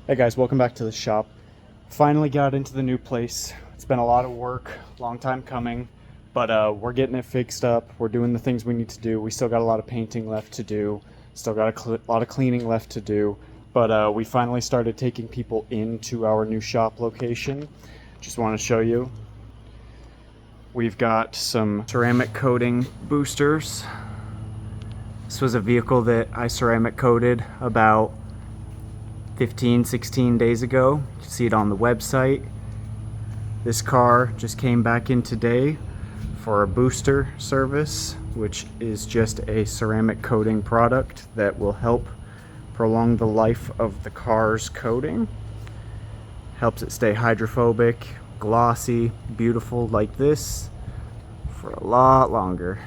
Hey guys, welcome back to the shop. Finally got into the new place. It's been a lot of work, long time coming, but we're getting it fixed up. We're doing the things we need to do. We still got a lot of painting left to do, still got a lot of cleaning left to do, but we finally started taking people into our new shop location. Just want to show you. We've got some ceramic coating boosters. This was a vehicle that I ceramic coated about 16 days ago. You can see it on the website. This car just came back in today for a booster service, which is just a ceramic coating product that will help prolong the life of the car's coating. Helps it stay hydrophobic, glossy, beautiful like this for a lot longer.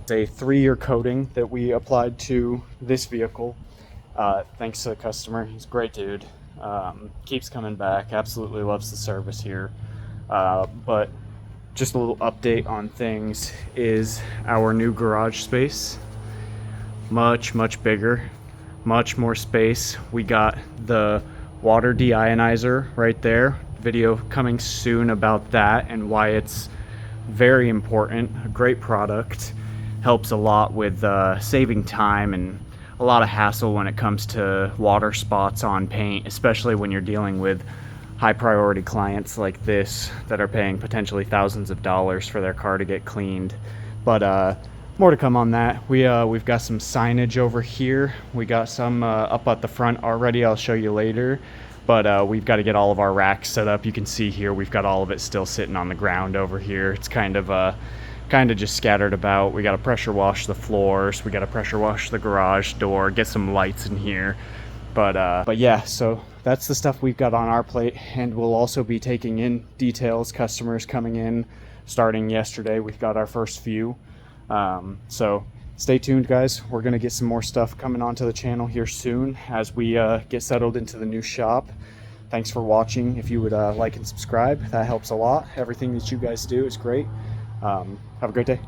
It's a 3-year coating that we applied to this vehicle. Thanks to the customer. He's a great dude. Keeps coming back. Absolutely loves the service here. But just a little update on things is our new garage space. Much bigger. Much more space. We got the water deionizer right there. Video coming soon about that and why it's very important. A great product. Helps a lot with saving time and a lot of hassle when it comes to water spots on paint, especially when you're dealing with high priority clients like this that are paying potentially thousands of dollars for their car to get cleaned. But more to come on that. We've got some signage over here. We got some up at the front already. I'll show you later. But we've got to get all of our racks set up. You can see here we've got all of it still sitting on the ground over here. It's kind of just scattered about. We got to pressure wash the floors. We got to pressure wash the garage door, get some lights in here. But yeah, so that's the stuff we've got on our plate, and we'll also be taking in details, customers coming in starting yesterday. We've got our first few. So stay tuned, guys. We're going to get some more stuff coming onto the channel here soon as we get settled into the new shop. Thanks for watching. If you would like and subscribe, that helps a lot. Everything that you guys do is great. Have a great day.